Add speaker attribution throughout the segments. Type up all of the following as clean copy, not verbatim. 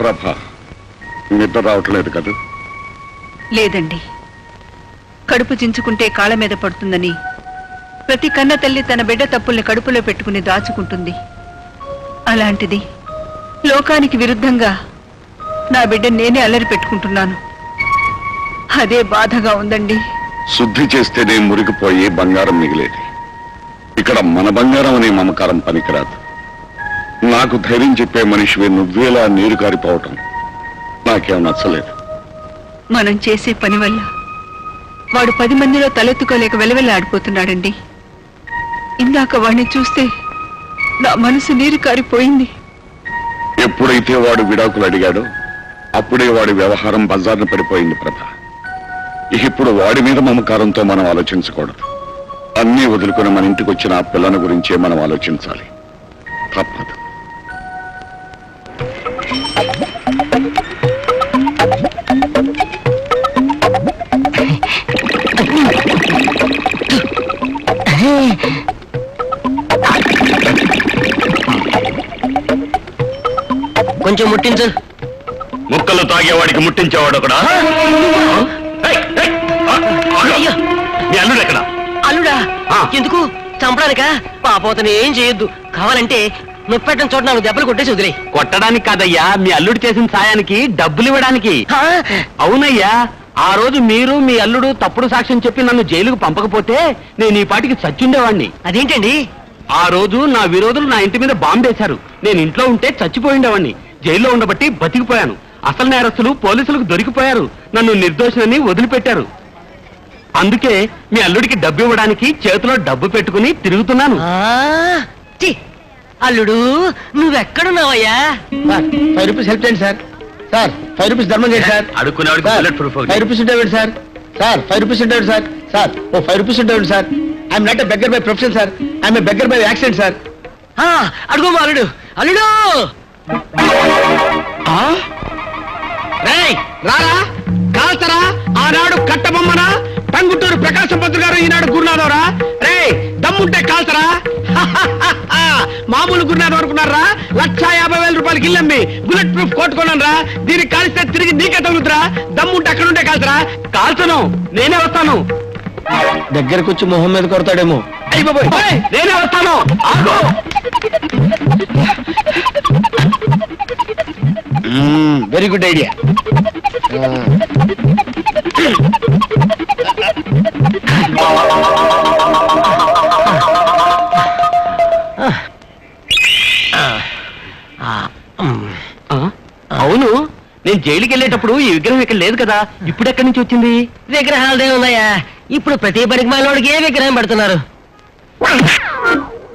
Speaker 1: ప్రభ, నిద్ర రావట్లేదు కదా?
Speaker 2: లేదండి, కడుపు చించుకుంటే కాళ్ళ మీద పడుతుందని ప్రతి కన్న తల్లి తన బిడ్డ తప్పుల్ని కడుపులో పెట్టుకుని దాచుకుంటుంది. అలాంటిది లోకానికి విరుద్ధంగా నా బిడ్డ నేనే అల్లరి పెట్టుకుంటున్నాను. అదే బాధగా ఉందండి.
Speaker 1: శుద్ధి చేస్తేనే మురిగిపోయి బంగారం మిగిలేది. ఇక్కడ మన బంగారం అనే మమకారం పనికిరాదు. నాకు ధైర్యం చెప్పే మనిషివి నువ్వేలా నీరు కారిపోవటం నాకేం నచ్చలేదు.
Speaker 2: మనం చేసే పని వల్ల వాడు 10 మందిలో తలెత్తుకోలేక వెలవెల్లాడిపోతున్నాడండి. ఇందాక వాడిని చూస్తే నా మనసు నీరు కారిపోయింది.
Speaker 1: ఎప్పుడైతే వాడు విడాకులు అడిగాడో అప్పుడే వాడి వ్యవహారం బజార్ను పడిపోయింది ప్రభ. ఇప్పుడు వాడి మీద మమకారంతో మనం ఆలోచించకూడదు. అన్నీ వదులుకుని మన ఇంటికి వచ్చిన ఆ పిల్లని గురించే మనం ఆలోచించాలి. తప్పదు.
Speaker 3: కొంచెం ముట్టించు.
Speaker 1: ముక్కలు తాగేవాడికి ముట్టించేవాడు ఒకడా? అల్లుడు ఎక్కడ?
Speaker 3: అల్లుడా? ఎందుకు చంపడానికా? పాపోతని ఏం చేయొద్దు. కావాలంటే నొప్పెట్టడం చోట 4 దెబ్బలు కొట్టేసి వదిలే.
Speaker 4: కొట్టడానికి కాదయ్యా, మీ అల్లుడు చేసిన సాయానికి డబ్బులు ఇవ్వడానికి. అవునయ్యా, ఆ రోజు మీరు మీ అల్లుడు తప్పుడు సాక్ష్యం చెప్పి నన్ను జైలుకు పంపకపోతే నేను ఈ పాటికి చచ్చుండేవాణ్ణి.
Speaker 3: అదేంటండి?
Speaker 4: ఆ రోజు నా విరోధులు నా ఇంటి మీద బాంబేశారు. నేను ఇంట్లో ఉంటే చచ్చిపోయిండేవాణ్ణి. జైల్లో ఉండబట్టి బతికిపోయాను. అసలు నేరస్తులు పోలీసులకు దొరికిపోయారు. నన్ను నిర్దోషులని వదిలిపెట్టారు. అందుకే మీ అల్లుడికి డబ్బు ఇవ్వడానికి చేతిలో డబ్బు పెట్టుకుని తిరుగుతున్నాను.
Speaker 3: అల్లుడు నువ్వెక్కడున్నావయ్యా?
Speaker 5: 5 రూపీస్ హెల్ప్ చేయండి సార్. సార్ 5 రూపీస్ ధర్మం చేయండి సార్.
Speaker 4: అడుక్కునేవాడికి
Speaker 5: 5 రూపీస్ ఉండేవాడు సార్. సార్ 5 రూపీస్ ఉండేవాడు సార్. సార్ 5 రూపీస్ ఉండేవాడు sir. I'm not a beggar by profession sir. I'm a beggar by accident sir.
Speaker 3: అడుగు అల్లుడు. అల్లుడు
Speaker 5: రారా కాల్చరా. ఆనాడు కట్టబొమ్మన టంగుటూరు ప్రకాశం పంతులు గారు, ఈనాడు గురునాథవరా. రే దమ్ముంటే కాల్చరా. మామూలు గురునాథం అనుకున్నారా? 1,50,000 రూపాయలకి ఇల్లమ్మి బుల్లెట్ ప్రూఫ్ కొట్టుకున్నాను రా. దీనికి కాల్స్తే తిరిగి నీకే తగులుతురా. దమ్ముంటే అక్కడుంటే కాల్చరా.
Speaker 4: కాల్చను, నేనే వస్తాను.
Speaker 5: దగ్గరకు వచ్చి మొహం మీద కొడతాడేమో.
Speaker 4: నేనే వస్తాను.
Speaker 5: Very good idea.
Speaker 4: అవును, నేను జైలుకి వెళ్ళేటప్పుడు ఈ విగ్రహం ఇక్కడ లేదు కదా, ఇప్పుడు ఎక్కడి నుంచి వచ్చింది?
Speaker 3: విగ్రహాలదే ఉన్నాయా? ఇప్పుడు ప్రతి పనికి మాలోడికి ఏ విగ్రహం పెడుతున్నారు?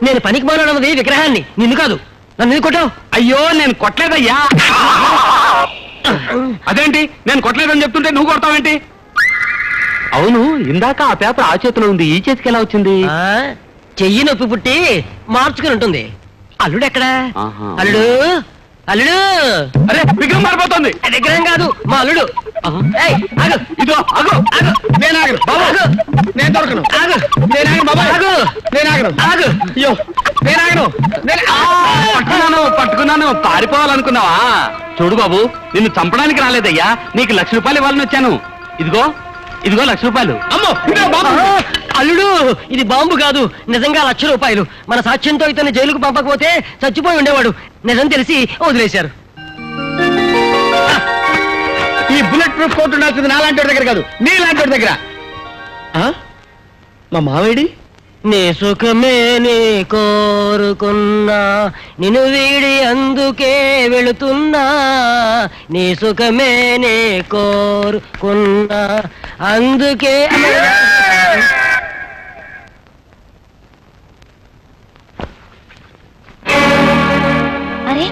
Speaker 3: నేను పనికి మాలోడన్నది విగ్రహాన్ని, నిన్ను కాదు. నన్ను కొట్టావు.
Speaker 4: అయ్యో, నేను కొట్టలేదయ్యా. అదేంటి, నేను కొట్టలేదని చెప్తుంటే నువ్వు కొడతావేంటి? అవును, ఇందాక ఆ పేపర్ ఆ చేతిలో ఉంది, ఈ చేతికి ఎలా వచ్చింది?
Speaker 3: చెయ్యి నొప్పి పుట్టి మార్చుకుని ఉంటుంది. అల్లుడు ఎక్కడా? అల్లుడు, అల్లుడు.
Speaker 4: అరే, విగ్రహం మారిపోతుంది.
Speaker 3: విగ్రహం కాదు, మా అల్లుడు.
Speaker 4: ఇదో ఆగు.
Speaker 5: నేను ఆగను బాబు. నేను దొరకను. నేను ఆగను బాబా. నేను ఆగను. అయ్యో, నేను ఆగను.
Speaker 4: పట్టుకున్నాను. పారిపోవాలనుకున్నావా? చూడు బాబు, నిన్ను చంపడానికి రాలేదయ్యా, నీకు 1,00,000 రూపాయలు ఇవ్వాలని వచ్చాను. ఇదిగో 1,00,000 రూపాయలు.
Speaker 5: అమ్మో,
Speaker 3: అల్లుడు, ఇది బాంబు కాదు, నిజంగా 1,00,000 రూపాయలు. మన సాక్ష్యంతో ఇతన్ని జైలుకు పంపకపోతే చచ్చిపోయి ఉండేవాడు. నిజం తెలిసి వదిలేశారు.
Speaker 5: ఈ బుల్లెట్ ప్రూఫ్ కోర్టు ఉండాల్సింది నాలాంటి వాడి దగ్గర కాదు, నీలాంటి వాడి దగ్గర. మా మావేడి?
Speaker 3: నీ సుఖమే నీ కోరుకున్నా, నిన్ను వీడి అందుకే వెళుతున్నా. నీ సుఖమే నీ కోరుకున్నా, అందుకే.
Speaker 6: అరే,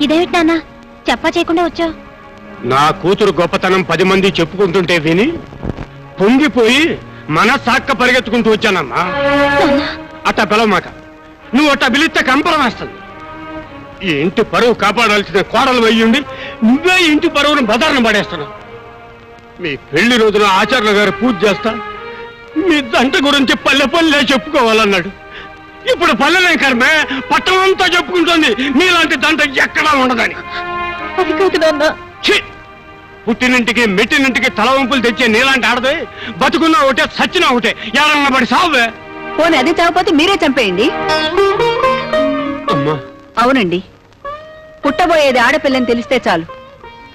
Speaker 6: ఇదేమిటి నాన్న చెప్పా చేయకుండా వచ్చావు?
Speaker 7: నా కూతురు గొప్పతనం 10 మంది చెప్పుకుంటుంటే విని పొంగిపోయి మనసాక్క పరిగెత్తుకుంటూ వచ్చానమ్మా. అట్ట పిలవమాక, నువ్వు అట్ట పిలిస్తే కంపరం వేస్తుంది. ఈ ఇంటి పరువు కాపాడాల్సిన కోడలు వెయ్యుండి నువ్వే ఇంటి పరువును బదారణ పడేస్తున్నావు. మీ పెళ్లి రోజున ఆచార్య గారు పూజ చేస్తా, మీ జంట గురించి పల్లె చెప్పుకోవాలన్నాడు. ఇప్పుడు పల్లెనే కర్మే పట్టణం అంతా చెప్పుకుంటుంది నీలాంటి దంట ఎక్కడా ఉండదని.
Speaker 2: అది కాదు నాన్న.
Speaker 7: ఛీ! పుట్టినింటికి మెట్టినింటికి తల వంపులు తెచ్చే నీలాంటి ఆడదే బతుకున్నా ఒకటే సచ్చినా ఒకటే ఎవరన్నా పడి సావే.
Speaker 2: పోనీ అది చావపోతే మీరే చంపేయండి.
Speaker 7: అమ్మా
Speaker 2: అవునండి, పుట్టబోయేది ఆడపిల్లని తెలిస్తే చాలు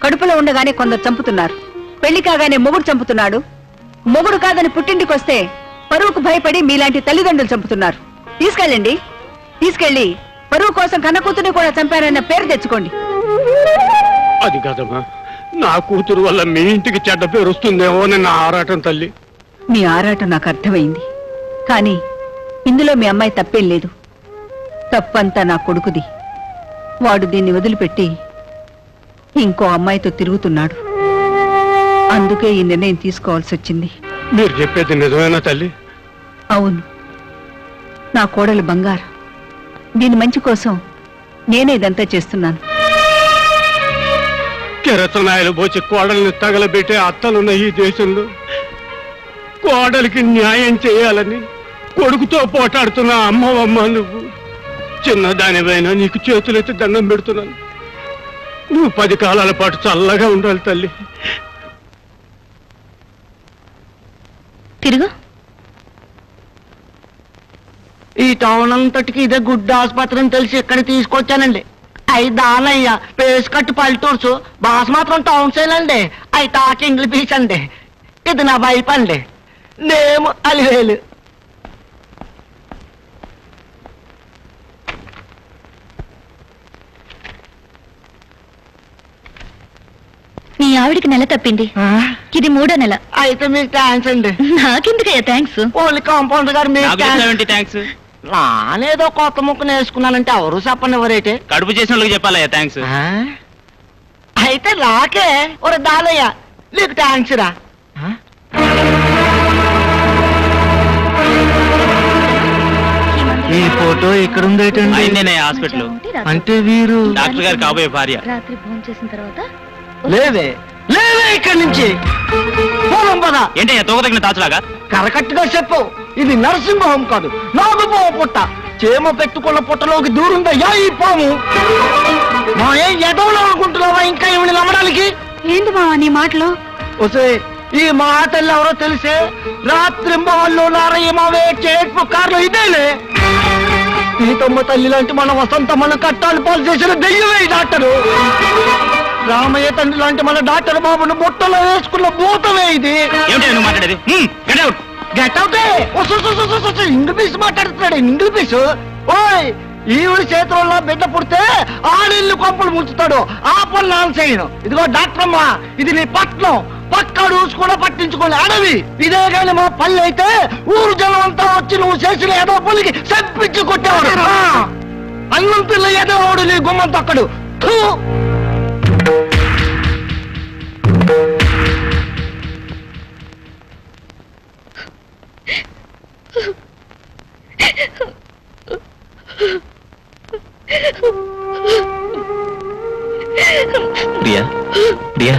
Speaker 2: కడుపులో ఉండగానే కొందరు చంపుతున్నారు. పెళ్లి కాగానే మొగుడు చంపుతున్నాడు. మొగుడు కాదని పుట్టింటికి వస్తే పరువుకు భయపడి మీలాంటి తల్లిదండ్రులు చంపుతున్నారు. తీసుకెళ్ళండి, తీసుకెళ్ళి పరువు కోసం కన్నకూతుని కూడా చంపారన్న పేరు తెచ్చుకోండి.
Speaker 7: అది కాదమ్మా, నా కూతురు వల్ల మీ ఇంటికి చెడ్డ పేరు వస్తుందేమో అని నా ఆరాటం తల్లి.
Speaker 2: మీ ఆరాటం నాకు అర్థమైంది, కానీ ఇందులో మీ అమ్మాయి తప్పేం లేదు. తప్పంతా నా కొడుకుది. వాడు దీన్ని వదిలిపెట్టి ఇంకో అమ్మాయితో తిరుగుతున్నాడు. అందుకే ఈ నిర్ణయం తీసుకోవాల్సి వచ్చింది.
Speaker 7: మీరు చెప్పేది నిజమేనా తల్లి?
Speaker 2: అవును, నా కోడలు బంగారు. దీని మంచి కోసం నేనే ఇదంతా చేస్తున్నాను.
Speaker 7: కెరసనాయలు పోచి కోడల్ని తగలబెట్టే అత్తలున్న ఈ దేశంలో కోడలికి న్యాయం చేయాలని కొడుకుతో పోటాడుతున్న అమ్మవమ్మ నువ్వు. చిన్నదానివైనా నీకు చేతులెత్తి దండం పెడుతున్నాను. నువ్వు 10 కాలాల పాటు చల్లగా ఉండాలి తల్లి.
Speaker 6: తిరుగు.
Speaker 3: ఈ టౌన్ అంతటికి ఇదే గుడ్డ ఆసుపత్రి అని తెలిసి ఇక్కడ తీసుకొచ్చానండి. అయి దానయ్య పేస్ కట్టు పల్లెటూర్సు బాస్ మాత్రం టౌన్ సైల్ అండి. అయి టాక్ ఇంగ్లీష్ పీస్ అండి. ఇది నా వైఫ్ అండి. నేమ్ అలివేలు.
Speaker 6: నీ ఆవిడికి నెల తప్పింది. ఇది 3వ నెల.
Speaker 3: అయితే మీకు థ్యాంక్స్ అండి.
Speaker 6: నాకెందుకయ్యా థ్యాంక్స్?
Speaker 3: ఓన్లీ కాంపౌండర్ గారు మీకు
Speaker 8: థ్యాంక్స్.
Speaker 3: నానేదో కొత్త ముక్క నేర్చుకున్నానంటే ఎవరు చెప్పండి ఎవరైతే.
Speaker 8: కడుపు చేసిన వాళ్ళకి చెప్పాలయ్యా థ్యాంక్స్.
Speaker 3: అయితే రాకే ఒక దానయ్య నీకు థ్యాంక్స్ రా. ఈ ఫోటో ఇక్కడ ఉందేటండి?
Speaker 8: అయిందేనే హాస్పిటల్.
Speaker 3: అంటే వీరు
Speaker 8: డాక్టర్ గారు కాబోయే భార్య.
Speaker 6: రాత్రి భోజనం చేసిన తర్వాత
Speaker 3: లేవే లేవే ఇక్కడి నుంచి పోలం పద.
Speaker 8: ఏంటయ్యా తోక తగిన తాచులాగా?
Speaker 3: కరెక్ట్గా చెప్పు. ఇది నరసింహం కాదు, నాగుపాము పుట్ట. చేమ పెట్టుకున్న పుట్టలోకి దూరుందయ్యా ఈ పాము. మా ఏం ఎదవలో అనుకుంటున్నావా ఇంకా ఇవిని నమ్మడానికి?
Speaker 6: ఏంటి మావా నీ మాటలు?
Speaker 3: వసే ఈ మా తల్లి ఎవరో తెలిసే రాత్రి వాళ్ళు నారయ్యమావే చేట్పు కార్లు ఇదేలే. సీతమ్మ తల్లి లాంటి మన వసంతమ్మను కట్టాలు పాలు చేసిన దెయ్యమే ఈ డాక్టరు. రామయ్య తండ్రి లాంటి మన డాక్టర్ బాబును బుట్టలో వేసుకున్న భూతమే ఇది.
Speaker 8: ఏమిటి నువ్వు మాట్లాడేది?
Speaker 3: గెట్ అవుతే ఇంగ్లీష్ మాట్లాడుతున్నాడు. ఇంగ్లీష్ ఓయ్ ఈవిడి చేతుల్లో బిడ్డ పుడితే ఆడిల్లు కొంపలు ముంచుతాడు. ఆ పని నాన్న చేయను. ఇదిగో డాక్టర్ అమ్మా, ఇది నీ పట్నం. పక్క రూల్స్ కూడా పట్టించుకోండి. అడవి ఇదే కానీ మా పల్లె అయితే ఊరు జనం అంతా వచ్చి నువ్వు చేసిన ఏదో పల్లికి చెప్పించి కొట్టేవాడు. అన్నం పిల్ల ఏదో వాడు నీ గుమ్మం తక్కడు.
Speaker 8: ప్రియా ప్రియా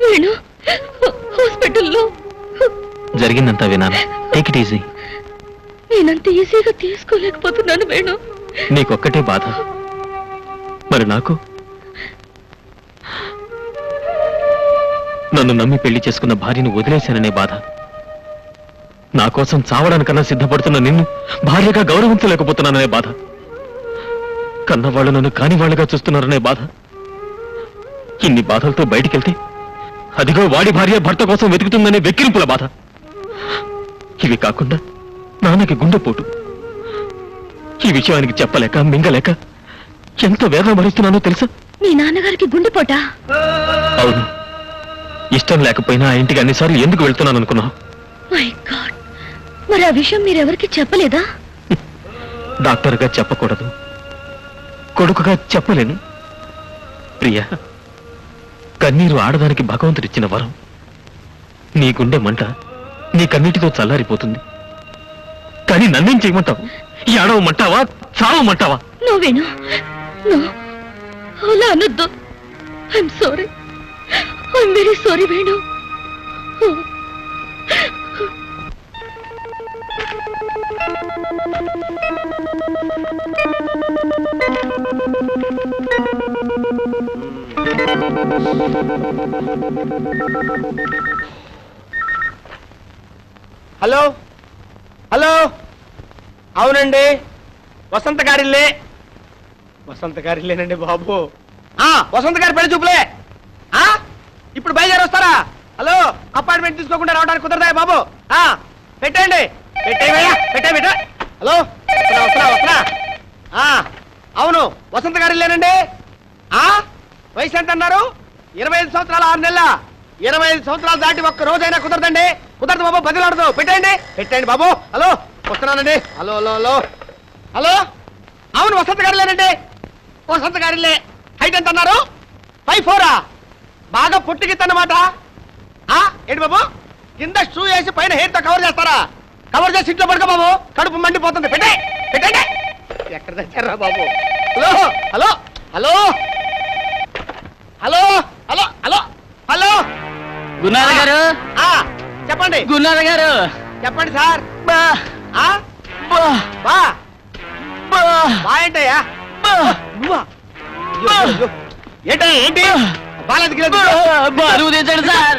Speaker 6: వేణు హాస్పిటల్లో
Speaker 8: జరిగిందంతా వినాను. Take it easy.
Speaker 6: నేనంత ఈజీగా తీసుకోలేకపోతున్నాను వేణు.
Speaker 8: నీకొక్కటే బాధ, మరి నాకు? నన్ను నమ్మి పెళ్లి చేసుకున్న భార్యను వదిలేశాననే బాధ. నా కోసం చావడానికన్నా సిద్ధపడుతున్న నిన్ను భార్యగా గౌరవించలేకపోతున్నాననే బాధ. కన్నవాళ్ళు నన్ను కాని వాళ్ళుగా చూస్తున్నారనే బాధ. ఇన్ని బాధలతో బయటికెళ్తే అదిగో వాడి భార్య భర్త కోసం వెతుకుతుందనే వెక్కిరింపుల బాధ. ఇవి కాకుండా నాన్నకి గుండెపోటు. ఈ విషయానికి చెప్పలేక మింగలేక ఎంత వేదన భరిస్తున్నానో తెలుసా?
Speaker 6: మీ నాన్నగారికి గుండెపోటా?
Speaker 8: అవును. ఇష్టం లేకపోయినా ఆ ఇంటికి అన్నిసార్లు ఎందుకు వెళ్తున్నాను అనుకున్నావు?
Speaker 6: మై గాడ్, మరి ఆ విషయం మీరెవరికి చెప్పలేదా?
Speaker 8: డాక్టర్గా చెప్పకూడదు, కొడుకుగా చెప్పలేను. ప్రియా, కన్నీరు ఆడదానికి భగవంతుడిచ్చిన వరం. నీ గుండె మంట నీ కన్నీటితో చల్లారిపోతుంది. కానీ నన్నేం చేయమంటావు? ఏడవమంటావా, చావమంటావా?
Speaker 6: నువ్వేను అలా అనొద్దు. I'm sorry, I'm very sorry Venu.
Speaker 5: Hello hello అవునండి వసంత గారిల్లే వసంత గారిల్లేనండి బాబు వసంత గారి పెళ్లి చూపులే ఇప్పుడు బయలుదేరి వస్తారా హలో అపాయింట్మెంట్ తీసుకోకుండా రావడానికి కుదరదా బాబు పెట్టండి పెట్టే హలో వస్తున్నా అవును వసంత గారిల్లేనండి వయసు ఎంత అన్నారు 25 సంవత్సరాలు 6 నెలల 25 సంవత్సరాలు దాటి ఒక్క రోజైనా కుదరదండి కుదరదు బాబు బదిలాడదు పెట్టండి బాబు హలో వస్తున్నానండి హలో హలో హలో హలో అవును వసంత గారిలేనండి వసంత గారిలే హైట్ ఎంత అన్నారు 5'4" బాగా పుట్టిగిద్దన్నమాట ఏంటి బాబు కింద షూ వేసి పైన హెయిర్ తో కవర్ చేస్తారా కవర్ చేసి ఇంట్లో పడుకో బాబు కడుపు మండిపోతుంది పెట్టండి ఎక్కడ తెచ్చారా బాబు hello hello hello hello hello hello hello
Speaker 4: Gunnara గారు
Speaker 5: చెప్పండి
Speaker 4: గున్నార గారు
Speaker 5: చెప్పండి సార్ ఏంటయ్యా ఏంటి
Speaker 4: బరువు తెచ్చండి సార్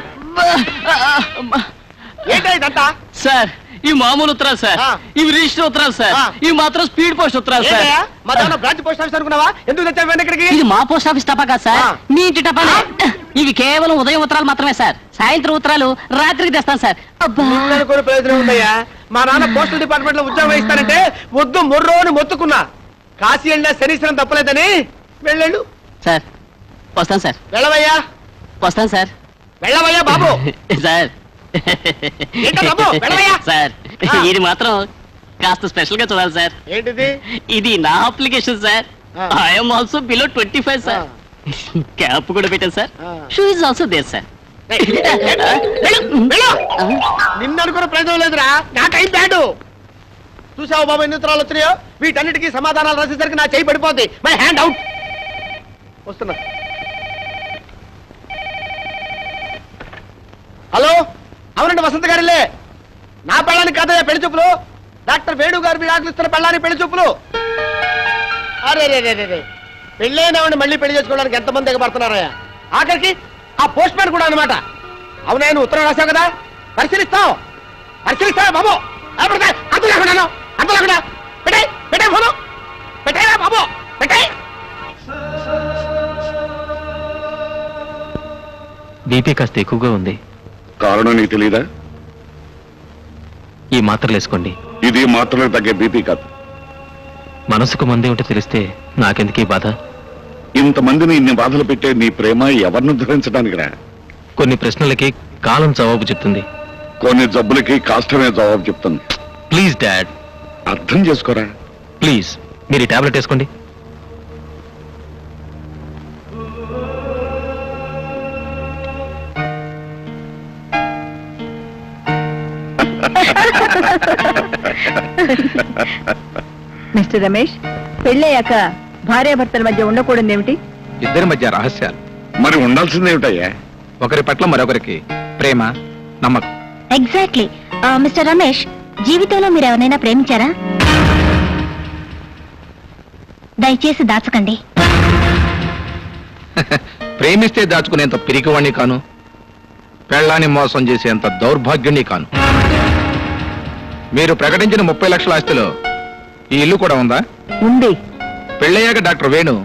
Speaker 5: ఏంటో ఇదంతా
Speaker 4: సార్ ఈ మామూలు ఉత్తరాలు సార్ ఇవి రిజిస్టర్ ఉత్తరాలు సార్ ఇవి మాత్రం స్పీడ్ పోస్ట్ ఉత్తరాలు సార్
Speaker 5: మా దాంట్లో బ్రాంచ్ పోస్ట్ ఆఫీస్ అనుకున్నావా ఎందుకు తెచ్చావు ఇక్కడికి
Speaker 9: ఇది మా పోస్ట్ ఆఫీస్ టపా కాదు సార్ మీ ఇంటి టపానే ఇవి కేవలం ఉదయం ఉత్తరాలు మాత్రమే సార్ సాయంత్రం ఉత్తరాలు రాత్రికి తెస్తాను సార్
Speaker 5: కూడా ప్రయోజనం ఉందయ్యా మా నాన్న పోస్టల్ డిపార్ట్మెంట్ లో ఉద్యోగం ఇస్తానంటే వద్దు మొర్రో అని మొత్తుకున్నా కాశీ వెళ్ళినా శనీశ్వరం తప్పలేదని వెళ్ళండు
Speaker 9: సార్ వస్తాను సార్
Speaker 5: వెళ్ళవయ్యా
Speaker 9: వస్తాను సార్
Speaker 5: వెళ్ళవయ్యా బాబు
Speaker 9: సార్
Speaker 5: ఏంటో బాబు వెళ్ళవయ్యా
Speaker 9: సార్ ఇది మాత్రం కాస్త స్పెషల్ గా చూడాలి సార్
Speaker 5: ఏంటిది
Speaker 9: ఇది నా application sir I'm also below 25 sir cap కూడా పెట్టాను sir shoe is also there sir
Speaker 5: నిన్ను అనుకున్న ప్రయోజనం లేదురా నాకైం బ్యాడు చూసావు బాబు ఎన్ని ఉత్తరాలు వచ్చినాయో వీటన్నిటికీ సమాధానాలు రాసేసరికి నా చేయి పడిపోద్ది మై హ్యాండ్ అవుట్ వస్తున్నా హలో అవునండి వసంత గారిలే నా పెళ్ళానికి కాదయ్యా పెళ్లి చూపులు డాక్టర్ వేణు గారు మీరు ఆకలిస్తున్న పెళ్ళానికి పెళ్లి చూపులు అరే పెళ్ళైనామండి మళ్ళీ పెళ్లి చేసుకోవడానికి ఎంతమంది ఎగబడుతున్నారయ్యా ఆఖరికి ఆ పోస్ట్ మ్యాన్ కూడా అనమాట అవునా నువ్వు ఉత్తరం రాశావు కదా పరిశీలిస్తావు బాబు అంత లేకుండా పెట్టే ఫోను పెట్టేరా బాబు పెట్టే
Speaker 8: బీపీ కాస్త ఎక్కువగా ఉంది
Speaker 1: కారణం నీకు తెలీదా?
Speaker 8: ఈ మాత్రలు వేసుకోండి.
Speaker 1: ఇది మాత్రలకు తగ్గే బీపీ కాదు.
Speaker 8: మనసుకు మందే ఉంటే తెలిస్తే నాకెందుకీ బాధ?
Speaker 1: ఇంతమందిని ఇన్ని బాధలు పెట్టే నీ ప్రేమ ఎవరిని ధరించడానికి రా?
Speaker 8: కొన్ని ప్రశ్నలకి కాలం జవాబు చెప్తుంది,
Speaker 1: కొన్ని జబ్బులకి కాష్టమే జవాబు చెప్తుంది.
Speaker 8: ప్లీజ్ డాడ్,
Speaker 1: అర్థం చేసుకోరా.
Speaker 8: ప్లీజ్ మీరు ఈ టాబ్లెట్ వేసుకోండి.
Speaker 2: మిస్టర్ రమేష్, పెళ్ళయ్యాక భార్యాభర్తల మధ్య ఉండకూడదు ఏమిటి?
Speaker 10: ఇద్దరి మధ్య రహస్యాలు.
Speaker 1: మరి ఉండాల్సిందేమిటయ్యా?
Speaker 10: ఒకరి పట్ల మరొకరికి ప్రేమ, నమ్మకం.
Speaker 6: ఎగ్జాక్ట్లీ. మిస్టర్ రమేష్, జీవితంలో మీరు ఎవరైనా ప్రేమించారా? దయచేసి దాచకండి.
Speaker 10: ప్రేమిస్తే దాచుకునేంత పిరికివాణ్ణి కాను, పెళ్ళాన్ని మోసం చేసేంత దౌర్భాగ్యుణ్ణి కాను. మీరు ప్రకటించిన 30 లక్షల ఆస్తిలో ఈ ఇల్లు కూడా ఉందా?
Speaker 2: ఉంది.
Speaker 10: పెళ్ళయ్యాక డాక్టర్ వేణు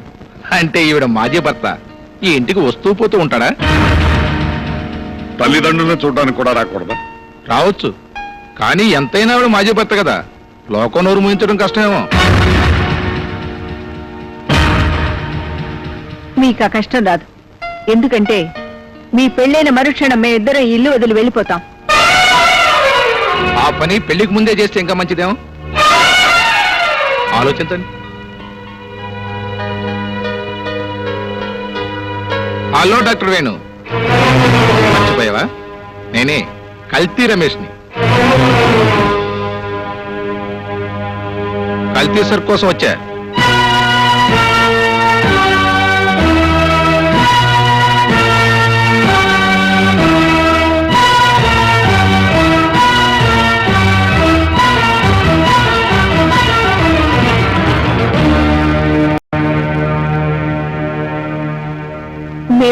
Speaker 10: అంటే ఈవిడ మాజీ భర్త ఈ ఇంటికి వస్తూ పోతూ ఉంటాడా?
Speaker 1: తల్లిదండ్రులను చూడడానికి కూడా రాకూడదా?
Speaker 10: రావచ్చు, కానీ ఎంతైనా ఆవిడ మాజీ భర్త కదా, లోకం నోరు ముయించడం కష్టమేమో.
Speaker 2: మీకు ఆ కష్టం రాదు. ఎందుకంటే మీ పెళ్ళైన మరుక్షణం మేమిద్దరం ఇల్లు వదిలి వెళ్ళిపోతాం.
Speaker 10: ఆ పని పెళ్లికి ముందే చేస్తే ఇంకా మంచిదేమో. ఆలోచించండి. హలో డాక్టర్ వేణు, మర్చిపోయావా? నేనే కల్తీ రమేష్ని. కల్తీ సర్ కోసం వచ్చా.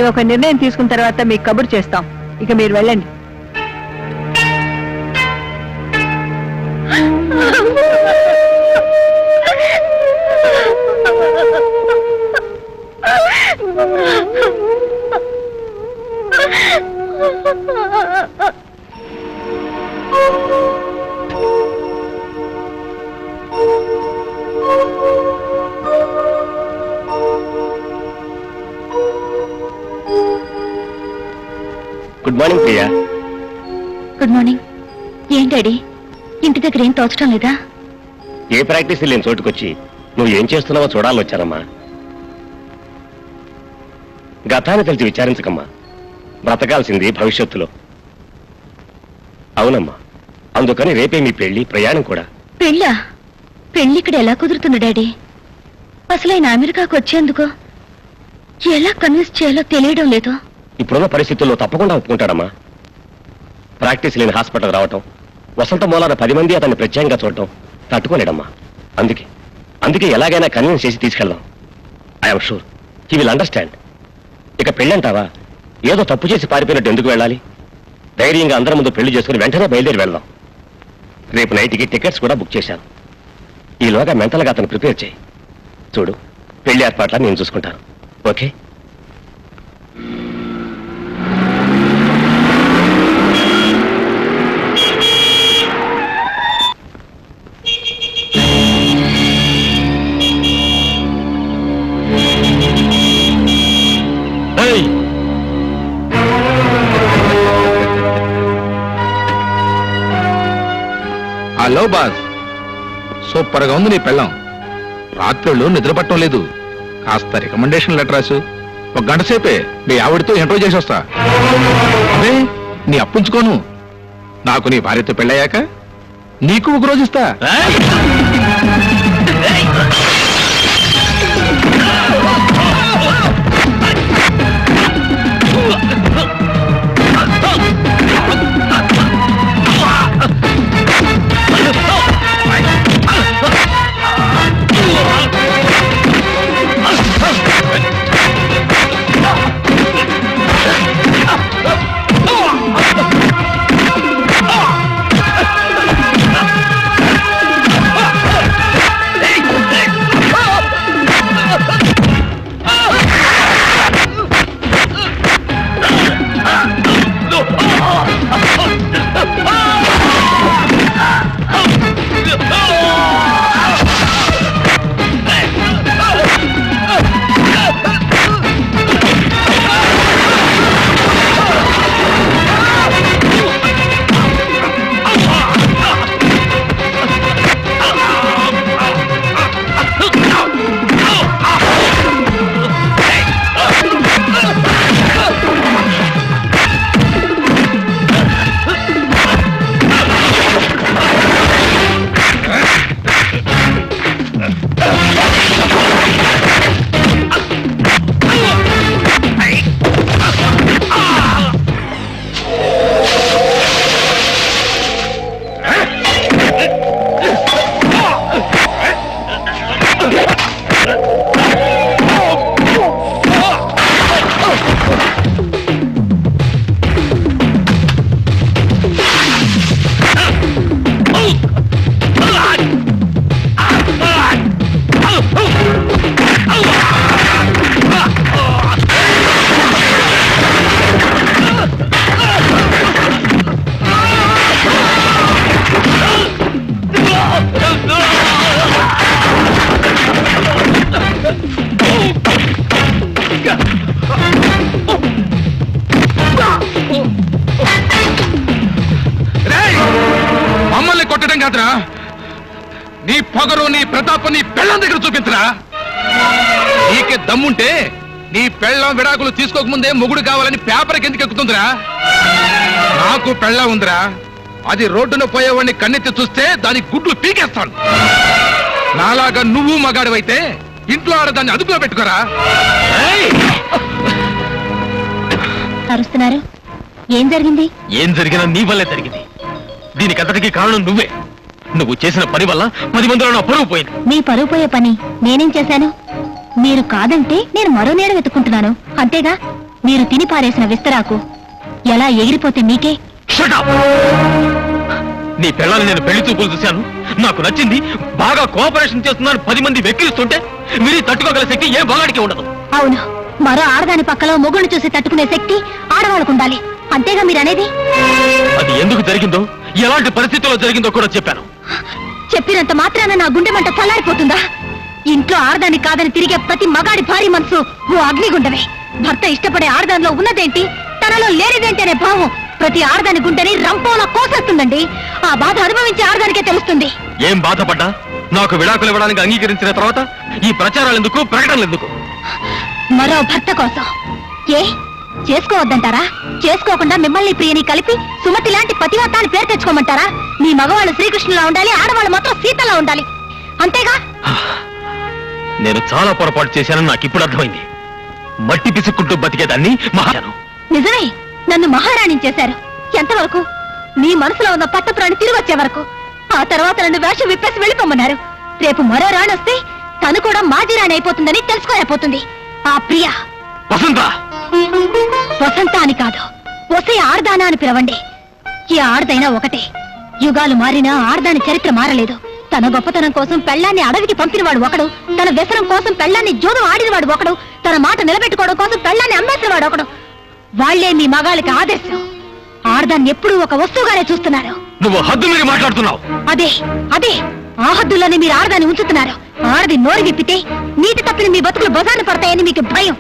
Speaker 2: మేము ఒక నిర్ణయం తీసుకున్న తర్వాత మీకు కబురు చేస్తాం. ఇక మీరు వెళ్ళండి.
Speaker 4: Good morning Priya.
Speaker 6: Good morning. ఏం డాడీ, ఇంటి దగ్గర ఏం తోచడం లేదా?
Speaker 4: ఏ ప్రాక్టీస్ లేని చోటుకొచ్చి నువ్వు ఏం చేస్తున్నావో చూడాలని వచ్చానమ్మా. గతాన్ని తెలిసి విచారించకమ్మా. బ్రతకాల్సింది భవిష్యత్తులో. అవునమ్మా, అందుకని రేపే మీ పెళ్లి, ప్రయాణం కూడా.
Speaker 6: పెళ్ళా? పెళ్లి ఇక్కడ ఎలా కుదురుతుంది డాడీ? అసలు ఆయన అమెరికాకు వచ్చేందుకు ఎలా కన్విన్స్ చేయాలో తెలియడం లేదు.
Speaker 4: ఇప్పుడున్న పరిస్థితుల్లో తప్పకుండా ఒప్పుకుంటాడమ్మా. ప్రాక్టీస్ లేని హాస్పిటల్ రావటం, వసంత మూలాన 10 మంది అతన్ని ప్రత్యేకంగా చూడటం తట్టుకోలేడమ్మా. అందుకే ఎలాగైనా కన్విన్స్ చేసి తీసుకెళ్దాం. I'm sure he will understand. ఇక పెళ్ళంటావా, ఏదో తప్పు చేసి పారిపోయినట్టు ఎందుకు వెళ్ళాలి? ధైర్యంగా అందరి ముందు పెళ్లి చేసుకుని వెంటనే బయలుదేరి వెళ్దాం. రేపు నైట్కి టికెట్స్ కూడా బుక్ చేశాను. ఈలోగా మెంటల్గా అతను ప్రిపేర్ చేయి. చూడు, పెళ్లి ఏర్పాట్లా నేను చూసుకుంటాను. ఓకే?
Speaker 10: హలో బాస్, సూపర్ గా ఉంది నీ పెళ్ళం. రాత్రుళ్ళు నిద్ర పట్టడం లేదు. కాస్త రికమెండేషన్ లెటర్ రాసు. 1 గంట సేపే మీ ఆవిడతో ఇంటర్వ్యూ చేసి వస్తా. అదే నీ అప్పుంచుకోను. నాకు నీ భార్యతో పెళ్ళయ్యాక నీకు 1 రోజు ఇస్తా. మమ్మల్ని కొట్టడం కాదురా, నీ పొగరు, నీ ప్రతాపం నీ పెళ్ళం దగ్గర చూపించరా. నీకే దమ్ముంటే నీ పెళ్ళం విడాకులు తీసుకోకముందే మొగుడు కావాలని పేపర్కి ఎందుకు ఎక్కుతుందిరా? నాకు పెళ్ళం ఉందిరా, అది రోడ్డున పోయేవాడిని కన్నెత్తి చూస్తే దాని గుడ్లు పీకేస్తాను. నాలాగా నువ్వు మగాడివైతే ఇంట్లో ఆడదాన్ని అదుపులో పెట్టుకోరా.
Speaker 6: అరుస్తున్నారు, ఏం జరిగింది?
Speaker 8: ఏం జరిగినా నీ వల్లే జరిగింది. దీనికంతటికీ కారణం నువ్వే. నువ్వు చేసిన పని వల్ల 10 మందిలో నా పరువు పోయింది.
Speaker 6: మీ పరువు పోయే పని నేనేం చేశాను? మీరు కాదంటే నేను మరో నేడ వెతుక్కుంటున్నాను, అంతేగా. మీరు తిని పారేసిన విస్తరాకు ఎలా ఎగిరిపోతే మీకే?
Speaker 8: Shut up! నీ పిల్లల్ని నేను పెళ్లి చూపులు చూశాను, నాకు నచ్చింది, బాగా కోఆపరేషన్ చేస్తున్నాను 10 మంది వెక్కిరిస్తుంటే మీరు తట్టుకోగల శక్తి ఏ బాగాడికి ఉండదు.
Speaker 6: అవును, మరో ఆడదాని పక్కలో మొగుడిని చూసి తట్టుకునే శక్తి ఆడవాళ్ళకు ఉండాలి, అంతేగా మీరనేది?
Speaker 8: అది ఎందుకు జరిగిందో, ఎలాంటి పరిస్థితుల్లో జరిగిందో కూడా చెప్పాను.
Speaker 6: చెప్పినంత మాత్రాన నా గుండె మంట చల్లారిపోతుందా? ఇంట్లో ఆడదాని కాదని తిరిగే ప్రతి మగాడి భారీ మనసు ఓ అగ్నిగుండమే. భర్త ఇష్టపడే ఆడదానిలో ఉన్నదేంటి, తనలో లేనిదేంటి అనే భావం ప్రతి ఆడదాని గుండెని రంపోలా కోసేస్తుందండి. ఆ బాధ అనుభవించే ఆడదానికే తెలుస్తుంది.
Speaker 8: ఏం బాధపడ్డా నాకు విడాకులు ఇవ్వడానికి అంగీకరించిన తర్వాత ఈ ప్రచారాలు ఎందుకు, ప్రకటనలు ఎందుకు?
Speaker 6: మరో భర్త కోసం. ఏ చేసుకోవద్దంటారా? చేసుకోకుండా మిమ్మల్ని ప్రియని కలిపి సుమతి లాంటి పతివ్రతాన్ని పేరు తెచ్చుకోమంటారా? మీ మగవాళ్ళు శ్రీకృష్ణులా ఉండాలి, ఆడవాళ్ళు మాత్రం సీతలా ఉండాలి, అంతేగా?
Speaker 8: నేను చాలా పొరపాటు చేశానని నాకు ఇప్పుడు అర్థమైంది. మట్టి పిసుక్కుంటూ బతికేదాన్ని మహాను.
Speaker 6: నిజమే, నన్ను మహారాణి చేశారు. ఎంతవరకు? మీ మనసులో ఉన్న పట్టపురాణి తిరిగి వచ్చే వరకు. ఆ తర్వాత నన్ను వేషం విప్పేసి వెళ్ళిపోమన్నారు. రేపు మరో రాణి వస్తే తను కూడా మాజీ రాణి అయిపోతుందని తెలుసుకోలేకపోతుంది. ఆ ప్రియ
Speaker 8: వసంత.
Speaker 6: వసంత అని కాదు, ఒసే ఆర్దానా అని పిలవండి. ఈ ఆడదైనా ఒకటే. యుగాలు మారినా ఆడదాని చరిత్ర మారలేదు. తన గొప్పతనం కోసం పెళ్లాన్ని అడవికి పంపినవాడు ఒకడు, తన వ్యసనం కోసం పెళ్లాన్ని జోదం ఆడినవాడు ఒకడు, తన మాట నిలబెట్టుకోవడం కోసం పెళ్లాన్ని అమ్మేసినవాడు ఒకడు. వాళ్లే మీ మగాళ్ళకి ఆదర్శం. ఆడదాన్ని ఎప్పుడూ ఒక వస్తువుగానే చూస్తున్నారు.
Speaker 8: నువ్వు హద్దు మీరు మాట్లాడుతున్నావు.
Speaker 6: అదే అదే ఆ హద్దుల్లోనే మీరు ఆడదాన్ని ఉంచుతున్నారు. ఆడది నోరు విప్పితే నీటి తప్పిన మీ బతుకులు బజార్న పడతాయని మీకు భయం.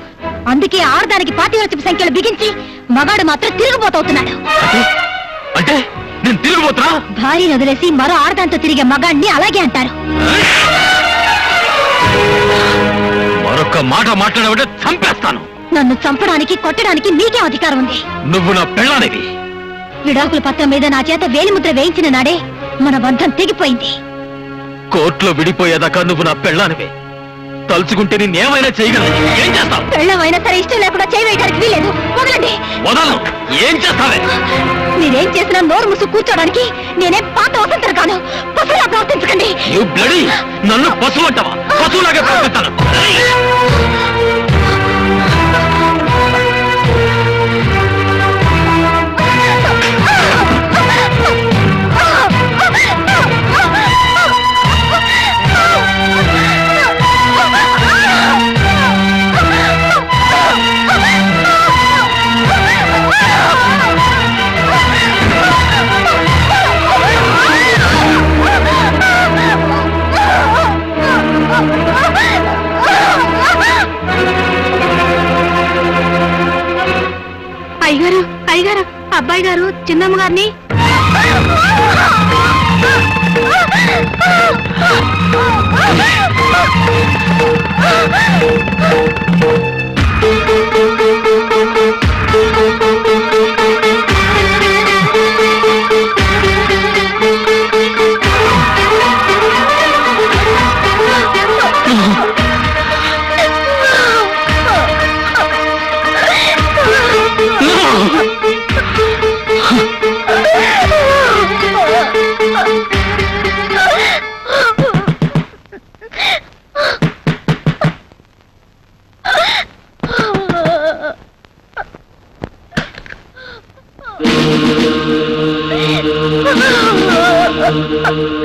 Speaker 6: అందుకే ఆడదానికి పాతివ్రత్యపు సంఖ్యలు బిగించి మగాడు మాత్రం తిరుగుబోతవుతున్నాడు.
Speaker 8: అంటే నేను తిరిగిపోతున్నా?
Speaker 6: భార్యను వదిలేసి మరో ఆడదాంతో తిరిగే మగాడిని అలాగే అంటారు.
Speaker 8: మరొక్క మాట మాట్లాడబట్టే చంపేస్తాను.
Speaker 6: నన్ను చంపడానికి కొట్టడానికి మీకే అధికారం ఉంది.
Speaker 8: నువ్వు నా పెళ్ళానివి.
Speaker 6: విడాకుల పత్రం మీద నా చేత వేలిముద్ర వేయించిన నాడే మన బంధం తెగిపోయింది.
Speaker 8: కోర్టులో విడిపోయేదాకా నువ్వు నా పెళ్ళానివి. తలుచుకుంటే నేనేమైనా చేయగలను. ఏం చేస్తావు?
Speaker 6: పెళ్ళమైనా సరే ఇష్టం లేకుండా చేయవేయడానికి వీలేదు. వదలండి.
Speaker 8: వదలను. ఏం చేస్తావే?
Speaker 6: మీరేం చేసినా నోరు ముసు కూర్చోడానికి నేనే పాత వసంతరు కాను. పశువులా ప్రవర్తించకండి.
Speaker 8: నువ్వు బ్లడీ నన్ను పశువు అంటావా? పశువులాగా ప్రవర్తిస్తాను.
Speaker 6: అయ్యగారు అయ్యగారు, అబ్బాయి గారు చిన్నమ్మ గారిని.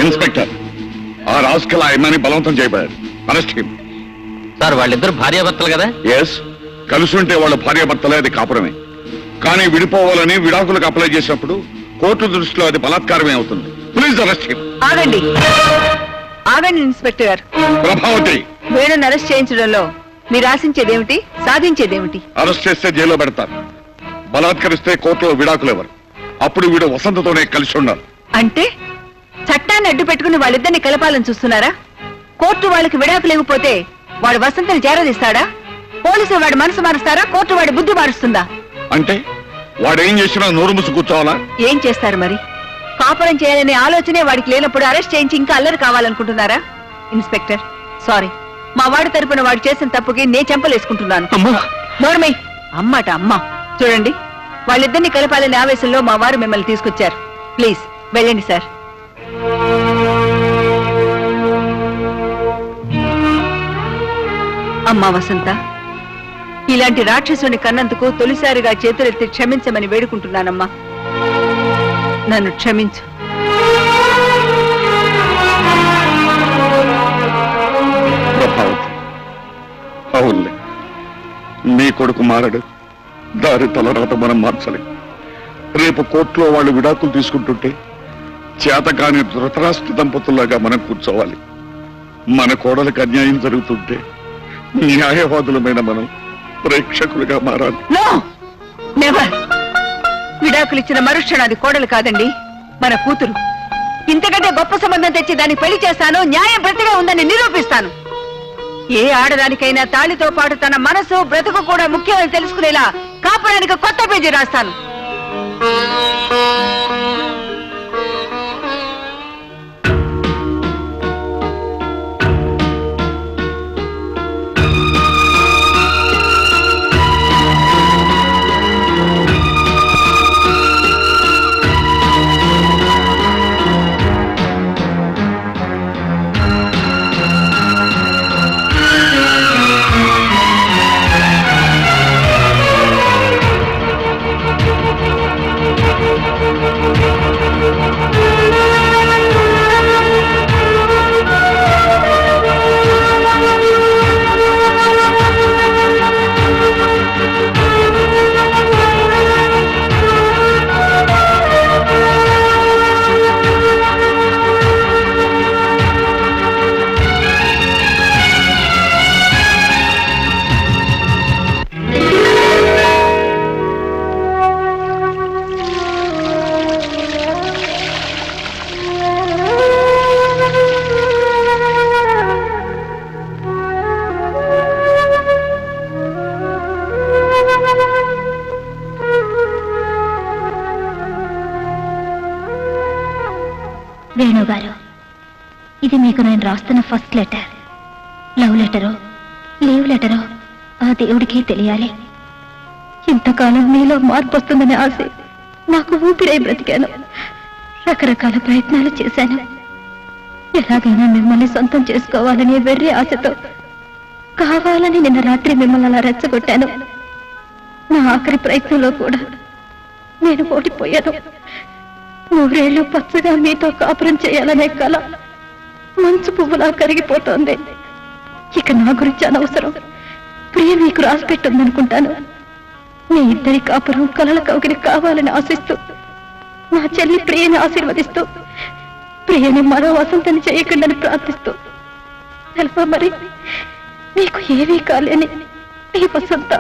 Speaker 1: ఇన్స్పెక్టర్, ఆ రాస్కల్ ఆ అమ్మాయిని బలవంతం చేయబడ్డాడు. Arrest him.
Speaker 8: సార్, వాళ్ళిద్దరు భార్యాభర్తలు కదా?
Speaker 1: ఎస్, కలిసి ఉంటే వాళ్ళ భార్యాభర్తలే, అది కాపురమే. కానీ విడిపోవాలని విడాకులకు అప్లై చేసినప్పుడు కోర్టు దృష్టిలో అది బలాత్కారమే అవుతుంది. Please arrest him.
Speaker 2: ఆగండి ఆగండి ఇన్స్పెక్టర్ గారు.
Speaker 1: ప్రభావతి,
Speaker 2: వేణుని అరెస్ట్ చేయించడంలో మీరు ఆశించేదేమిటి, సాధించేదేమిటి?
Speaker 1: అరెస్ట్ చేస్తే జైల్లో పెడతారు. బలాత్కరిస్తే కోర్టులో విడాకులు ఎవరు. అప్పుడు వీడు వసంతతోనే కలిసి ఉండాలి.
Speaker 2: అంటే చట్టాన్ని అడ్డు పెట్టుకుని వాళ్ళిద్దరిని కలపాలని చూస్తున్నారా? కోర్టు వాళ్ళకి విడాకులు ఇవ్వకపోతే వాడు వసంతని చేరదీస్తాడా? పోలీసులు వాడి మనసు మారుస్తారా? కోర్టు వాడి బుద్ధి మారుస్తుందా?
Speaker 1: అంటే వాడేం చేసినా నోరు ముసు కూర్చోవాలా?
Speaker 2: ఏం చేస్తారు మరి? కాపురం చేయాలనే ఆలోచనే వాడికి లేనప్పుడు అరెస్ట్ చేయించి ఇంకా అల్లరి కావాలనుకుంటున్నారా? ఇన్స్పెక్టర్, సారీ, మా వాడి తరపున వాడు చేసిన తప్పుకి నేను చెంపలేసుకుంటున్నాను. నోర్మై, అమ్మాట అమ్మ. చూడండి, వాళ్ళిద్దరిని కలపాలనే ఆవేశంలో మా వారు మిమ్మల్ని తీసుకొచ్చారు. ప్లీజ్ వెళ్ళండి సార్. అమ్మా వసంత, ఇలాంటి రాక్షసుని కన్నందుకు తొలిసారిగా చేతులెత్తి క్షమించమని వేడుకుంటున్నానమ్మా. నన్ను క్షమించు.
Speaker 1: ప్రభావతి, అవునులే, నీ కొడుకు మారడు. దారి తలరాత మనం మార్చలేం. రేపు కోర్టులో వాళ్ళు విడాకులు తీసుకుంటుంటే చేతకాని ధృతరాష్ట్ర దంపతుల్లాగా మనం కూర్చోవాలి. మన కోడలకు అన్యాయం జరుగుతుంటే న్యాయవాదులమైన మనం ప్రేక్షకులుగా మారాలి.
Speaker 2: No, never. విడాకులు ఇచ్చిన మరుక్షణాది కోడలు కాదండి, మన కూతురు. ఇంతకంటే గొప్ప సంబంధం తెచ్చి దాన్ని పెళ్లి చేస్తాను, న్యాయం ప్రతిగా ఉందని నిరూపిస్తాను. ఏ ఆడదానికైనా తాళితో పాటు తన మనసు బ్రతుకు కూడా ముఖ్యమని తెలుసుకునేలా కాపురానికి కొత్త పేజీ రాస్తాను.
Speaker 6: వేణుగారు, ఇది మీకు నేను రాస్తున్న ఫస్ట్ లెటర్. లవ్ లెటరో లీవ్ లెటరో ఆ దేవుడికే తెలియాలి. ఇంతకాలం మీలో మార్పు వస్తుందనే ఆశ నాకు ఊపిరై బ్రతికాను. రకరకాల ప్రయత్నాలు చేశాను. ఎలాగైనా మిమ్మల్ని సొంతం చేసుకోవాలనే వెర్రి ఆశతో కావాలని నిన్న రాత్రి మిమ్మల్ని అలా రెచ్చగొట్టాను. నా ఆఖరి ప్రయత్నంలో కూడా నేను ఓడిపోయాను. 100 ఏళ్ళు పచ్చగా మీతో కాపురం చేయాలనే కల మంచు పువ్వులా కరిగిపోతోంది. ఇక నా గురించి అనవసరం. ప్రియ మీకు రాసి పెట్టుందనుకుంటాను. మీ ఇద్దరి కాపురం కలల కౌగిలి కావాలని ఆశిస్తూ నా చెల్లి ప్రియని ఆశీర్వదిస్తూ ప్రియని మరో వసంతని చేయకుండాని ప్రార్థిస్తూ తెలుపా మరి మీకు ఏమీ కాలేని ఈ వసంత.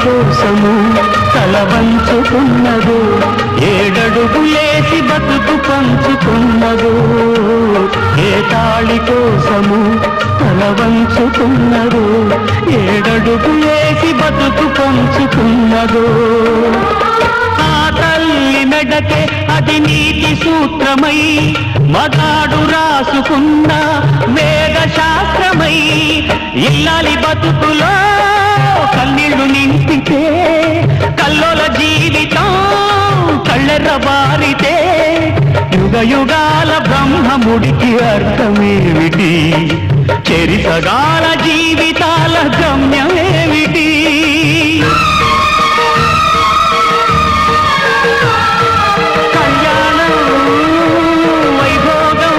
Speaker 11: కోసము తల వంచుకున్నదో, ఏడడుగులేసి బతుకు పంచుకున్నదో. ఏ తాళి కోసము తల వంచుకున్నదో, ఏడడుగులేసి బతుకు పంచుకున్నదో. ఆ తల్లి మెడకే అది నీతి సూత్రమై మగాడు రాసుకున్న వేద శాస్త్రమై ఇల్లాలి బతుకులో కన్నీళ్లు నింపితే కల్లోల జీవితం కళ్ళెర్ర బారితే యుగ యుగాల బ్రహ్మముడికి అర్థమేమిటి చెరిసగాల జీవితాల గమ్యమేమిటి కళ్యాణం వైభోగం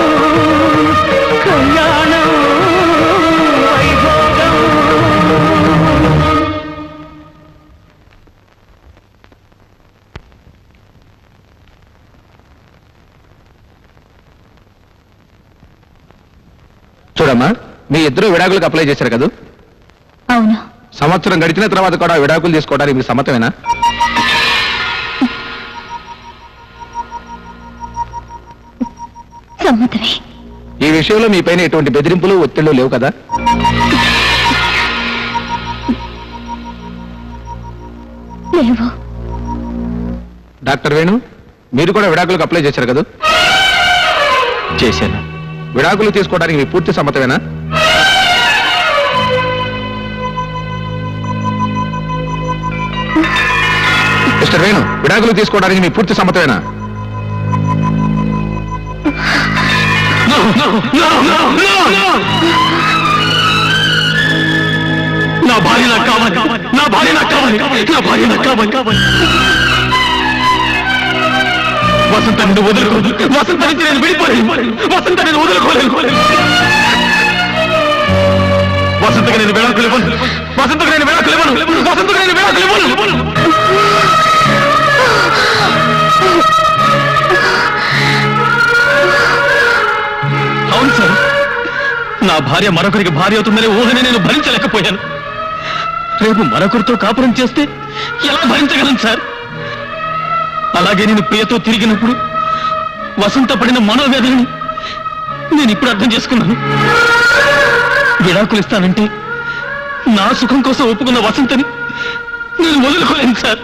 Speaker 11: కళ్యాణం వైభోగం
Speaker 10: చూడమ్మా, మీ ఇద్దరు విడాకులకు అప్లై చేశారు కదా?
Speaker 6: అవును.
Speaker 10: సంవత్సరం గడిచిన తర్వాత కూడా విడాకులు తీసుకోవడానికి మీకు సమ్మతమేనా?
Speaker 6: సమ్మతమే.
Speaker 10: ఈ విషయంలో మీ పైన ఎటువంటి బెదిరింపులు ఒత్తిళ్లు లేవు కదా?
Speaker 6: లేవు.
Speaker 10: డాక్టర్ వేణు, మీరు కూడా విడాకులకు అప్లై చేశారు కదా?
Speaker 8: చేశాను.
Speaker 10: విడాకులు తీసుకోవడానికి మీ పూర్తి సమ్మతమేనా? మిస్టర్ వేణు, విడాకులు తీసుకోవడానికి మీ పూర్తి సమ్మతమేనా?
Speaker 8: నా భార్య నాకు కావాలి, నా భార్య నాకు కావాలి, నా భార్య నాకు కావాలి. వసంత నిన్ను వదులుకోదు, వసంత నుంచి నేను విడిపోలేను, వసంత నేను వదులుకోలేను. వసంతకి నేను విడాకులు ఇవ్వను, వసంతకు నేను విడాకులు ఇవ్వను, వసంతకు నేను విడాకులు ఇవ్వను. అవును సార్, నా భార్య మరొకరికి భార్య అవుతుందనే ఊహని నేను భరించలేకపోయాను. రేపు మరొకరితో కాపురం చేస్తే ఎలా భరించగలను సార్? అలాగే నేను ప్రియతో తిరిగినప్పుడు వసంత పడిన మనోవేదనని నేను ఇప్పుడు అర్థం చేసుకున్నాను. విడాకులు ఇస్తానంటే నా సుఖం కోసం ఒప్పుకున్న వసంతని నేను వదులుకోలేను sir.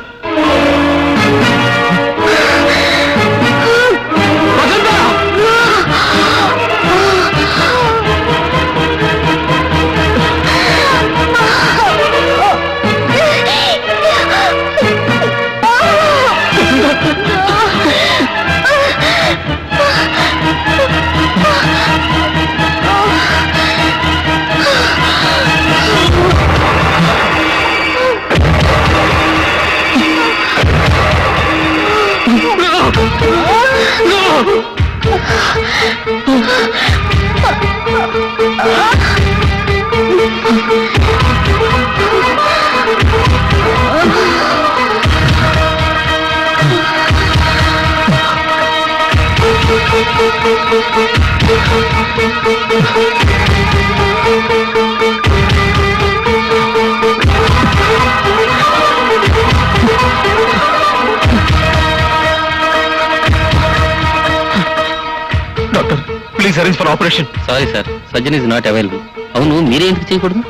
Speaker 8: Doctor, please arrange for operation.
Speaker 9: Sorry sir, surgeon is not available. అవును, మీరే ఎందుకు చేయకూడదు?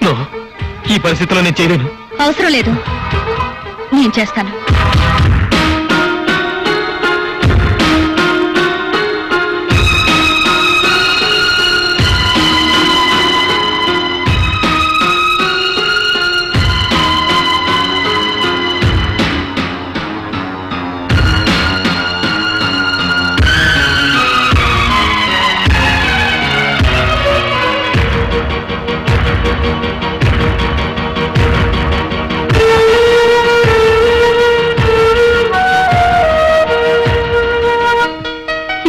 Speaker 8: నో, ఈ పరిస్థితిలో నేను చేయలేను.
Speaker 6: అవసరం లేదు, నేను చేస్తాను.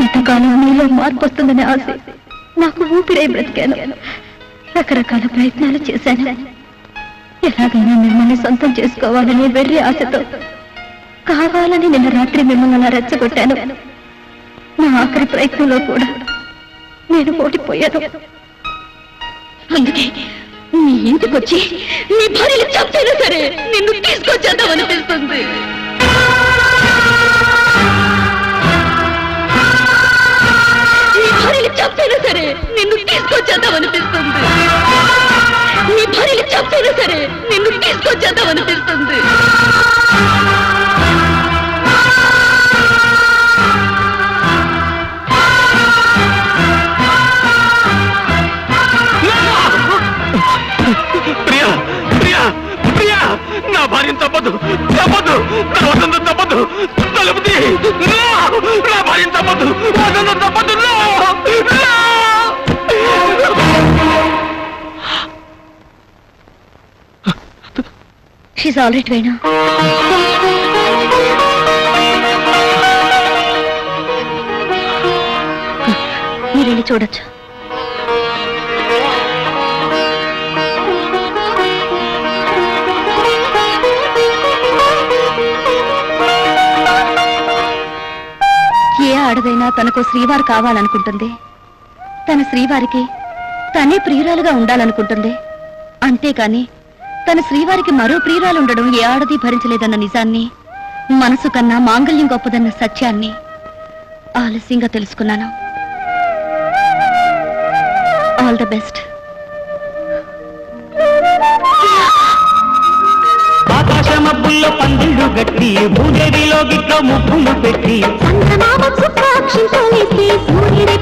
Speaker 6: ఇంతకాలం మీలో మార్పు వస్తుందనే ఆశ నాకు ఊపిరై బ్రతికాను. రకరకాల ప్రయత్నాలు చేశాను. ఎలాగైనా మిమ్మల్ని సొంతం చేసుకోవాలనే వెర్రి ఆశతో కావాలని నిన్న రాత్రి మిమ్మల్ని అలా రెచ్చగొట్టాను. నా ఆఖరి ప్రయత్నంలో కూడా నేను ఓడిపోయాను. అందుకే నీ ఇంటికొచ్చి నీ భార్యలు చంపైనా సరే నిన్ను తీసుకొచ్చేద్దామనిపిస్తుంది. నీ భార్యలు చంపైనా సరే నిన్ను తీసుకొచ్చేద్దామనిపిస్తుంది. నీ భార్యలు చంపైనా సరే నిన్ను తీసుకొచ్చేద్దామనిపిస్తుంది.
Speaker 7: తలుపు తీ! రా! నా భార్యను తప్పదు వసంతం తప్పదు రా! రా!
Speaker 6: She's all right Venu. మీరు వెళ్ళి చూడొచ్చు. ఏ ఆడదైనా తనకు శ్రీవారు కావాలనుకుంటుంది. తన శ్రీవారికి తనే ప్రియురాలుగా ఉండాలనుకుంటుంది. అంతేకాని తన శ్రీవారికి మరో ప్రియురాలు ఉండడం ఏ ఆడది భరించలేదన్న నిజాన్ని, మనసు కన్నా మాంగళ్యం గొప్పదన్న సత్యాన్ని ఆలస్యంగా తెలుసుకున్నాను. All the best.
Speaker 11: ఆకాశమబ్బుల్లో పందిళ్ళు గట్టి భూదేవిలో గిట్లో ముగ్గులు పెట్టి
Speaker 6: సూర్యుడి